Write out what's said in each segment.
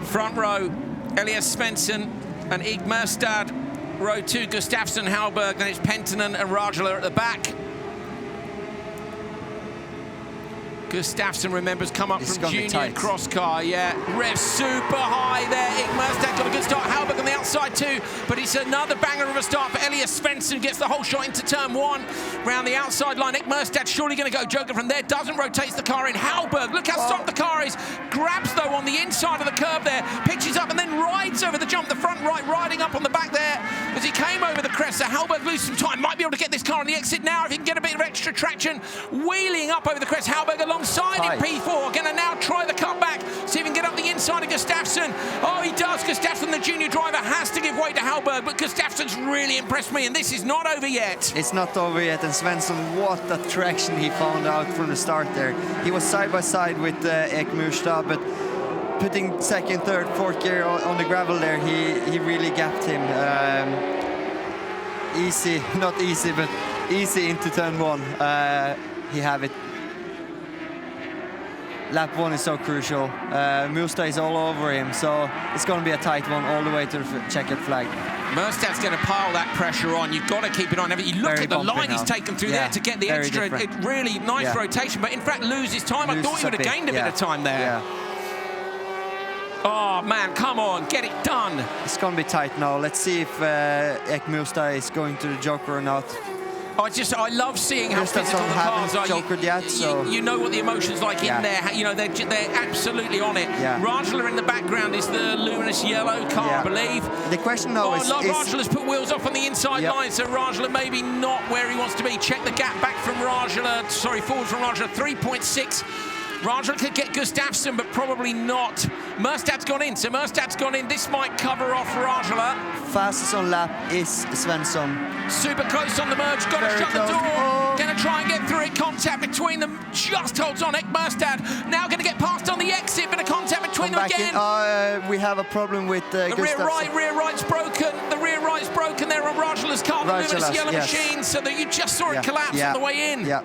Front row, Höljes Svensson and Ig Mørstad. Row 2, Gustafsson, Hallberg, then it's Penttinen and Rajala at the back. Gustafsson, remembers, come up from junior Crosscar, yeah. Rev super high there. Ig Mørstad got a good start. Hallberg on the outside too, but it's another banger of a start for Höljes Svensson. Gets the whole shot into turn 1. Round the outside line, Ig Mørstad surely going to go joker from there. Doesn't, rotates the car in. Hallberg, look how soft the car is. Grabs though on the inside of the curve there. Pitches up and then rides over the jump. The front right riding up on the back there as he came over the crest. So Hallberg loses some time. Might be able to get this car on the exit now if he can get a bit of extra traction. Wheeling up over the crest. Hallberg alongside in P4, going to now try the cutback, see if he can get up the inside of Gustafsson. Oh, he does. Gustafsson, the junior driver, has to give way to Hallberg, but Gustafsson's really impressed me, and this is not over yet. It's not over yet, and Svensson, what a traction he found out from the start there. He was side by side with Ig Mørstad, but putting second, third, fourth gear on the gravel there, he really gapped him. Easy, not easy, but easy into turn 1. He have it. Lap 1 is so crucial. Mørstad is all over him, so it's going to be a tight one all the way to the checkered flag. Mørstad's going to pile that pressure on. You've got to keep it on. You look at the line he's taken through there to get the extra, really nice rotation, but in fact loses time. I thought he would have gained a bit of time there. Yeah. Oh man, come on, get it done. It's going to be tight now. Let's see if Ig Mørstad is going to the joker or not. I love seeing how physical the cars are. You know what the emotion's like in there. You know, they're absolutely on it. Yeah. Rajala in the background is the luminous yellow car, I believe. The question now is... Rajala's put wheels off on the inside line, so Rajala maybe not where he wants to be. Check the gap back from Rajala, sorry, forward from Rajala, 3.6. Rajala could get Gustafsson, but probably not. Mørstad's gone in, so Mørstad's gone in. This might cover off Rajala. Fastest on lap is Svensson. Super close on the merge, got to shut the door. Gonna try and get through it, contact between them. Just holds on, Ig Mørstad. Now gonna get past on the exit, but a contact between them again. We have a problem with the rear right's broken. The rear right's broken there on Rajala's car, the luminous yellow machine, so that you just saw it collapse on the way in. Yeah.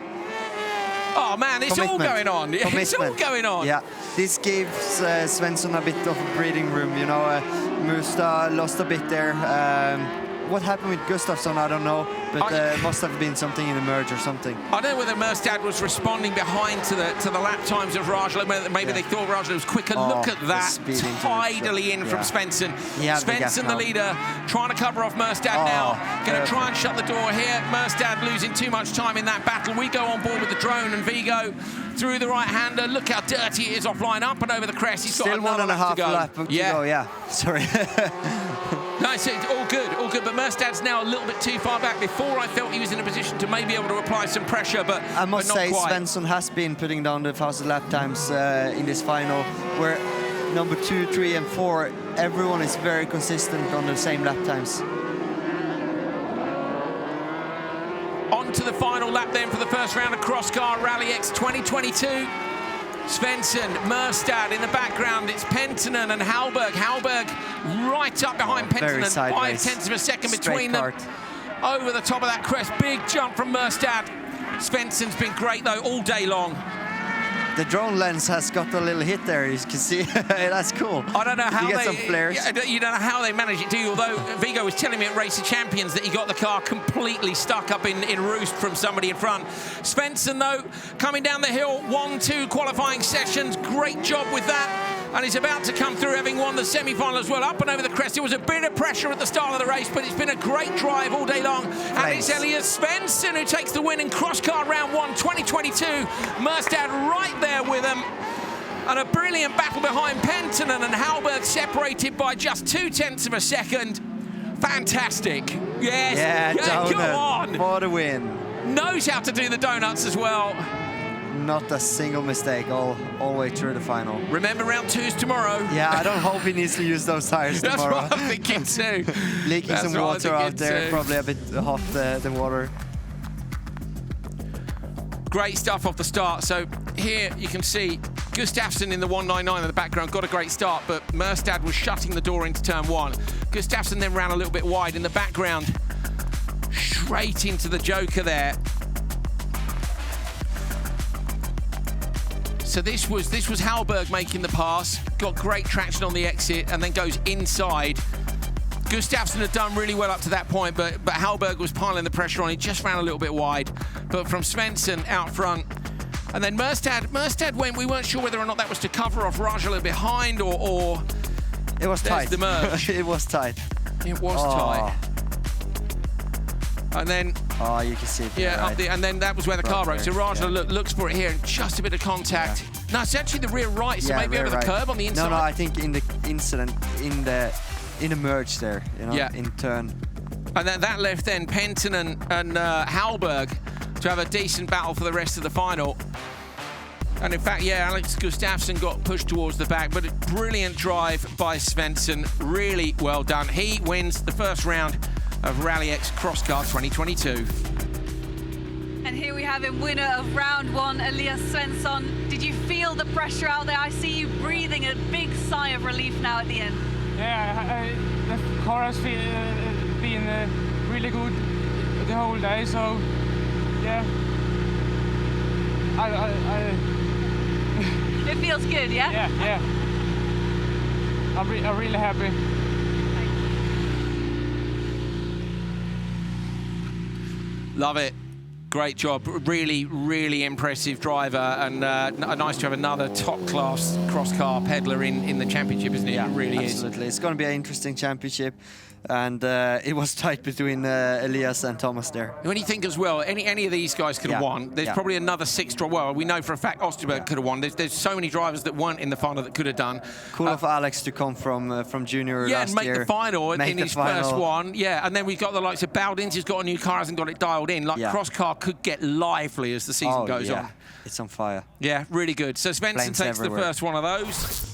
Oh man, it's all going on. It's all going on. Yeah, this gives Svensson a bit of a breathing room. You know, Mørstad lost a bit there. What happened with Gustafsson, I don't know, but must have been something in the merge or something. I don't know whether Mørstad was responding behind to the lap times of Rajala. Maybe they thought Rajala was quicker. Look at that, tidally in from Svensson. Svensson, the leader, trying to cover off Mørstad now. Going to try and shut the door here. Mørstad losing too much time in that battle. We go on board with the drone and Vigo through the right-hander. Look how dirty it is offline, up and over the crest. He's got another lap to go. Lap to go. Sorry. No, it's all good, but Mørstad's now a little bit too far back. Before I felt he was in a position to maybe able to apply some pressure, but I must say quite. Svensson has been putting down the fastest lap times in this final, where number 2, 3 and 4, everyone is very consistent on the same lap times. On to the final lap then for the first round of Crosscar Rally X 2022. Svensson, Mørstad in the background. It's Penttinen and Hallberg. Hallberg right up behind Penttinen, 0.5 of a second between them. Over the top of that crest, big jump from Mørstad. Svensson's been great though all day long. The drone lens has got a little hit there, you can see. That's cool. I don't know how you get some flares. You don't know how they manage it, do you? Although Vigo was telling me at Race of Champions that he got the car completely stuck up in roost from somebody in front. Svensson, though, coming down the hill, 1-2 qualifying sessions. Great job with that. And he's about to come through, having won the semi-final as well, up and over the crest. It was a bit of pressure at the start of the race, but it's been a great drive all day long. And it's Höljes Svensson who takes the win in Crosscar Round 1 2022. Mørstad right there with him. And a brilliant battle behind Penttinen and Hallberg, separated by just 0.2 of a second. Fantastic. Yes. Yeah, go on. For the win. Knows how to do the donuts as well. Not a single mistake all the way through the final. Remember, round 2's tomorrow. Yeah, I don't hope he needs to use those tires tomorrow. That's what I'm thinking too. Leaking some water out there, probably a bit hot, the water. Great stuff off the start. So here you can see Gustafsson in the 199 in the background got a great start, but Mørstad was shutting the door into turn 1. Gustafsson then ran a little bit wide in the background, straight into the joker there. So this was Hallberg making the pass, got great traction on the exit, and then goes inside. Gustafsson had done really well up to that point, but Hallberg was piling the pressure on. He just ran a little bit wide. But from Svensson out front, and then Merstad went. We weren't sure whether or not that was to cover off Rajala behind or it was tight. The merge. It was tight. It was tight. And then you can see it. Yeah, right. up the, and then that was where the car broke. So Rajala looks for it here, and just a bit of contact. Yeah. No, it's actually the rear right, so maybe over the curb on the inside. No, I think in the incident, in the merge there, you know, in turn. And that left then Penton and Hallberg to have a decent battle for the rest of the final. And in fact, Alex Gustafsson got pushed towards the back, but a brilliant drive by Svensson. Really well done. He wins the first round of Rally X Crosscar 2022. And here we have him, winner of round one, Höljes Svensson. Did you feel the pressure out there? I see you breathing a big sigh of relief now at the end. Yeah, the car has been really good the whole day, so yeah. It feels good, yeah? Yeah. I'm really happy. Love it. Great job. Really, really impressive driver, and nice to have another top-class cross-car peddler in the championship, isn't it? Yeah, it really absolutely. It's going to be an interesting championship, and it was tight between Höljes and Thomas there. When you think as well, any of these guys could have won. There's probably another 6 drivers. Well, we know for a fact Osterberg could have won. There's so many drivers that weren't in the final that could have done. Cool of Alex to come from junior last and make year. The final in his first one. Yeah, and then we've got the likes of Baldins, who's got a new car, hasn't got it dialed in. Like Crosscar could get lively as the season goes on. It's on fire. Yeah, really good. So Svensson takes the first one of those.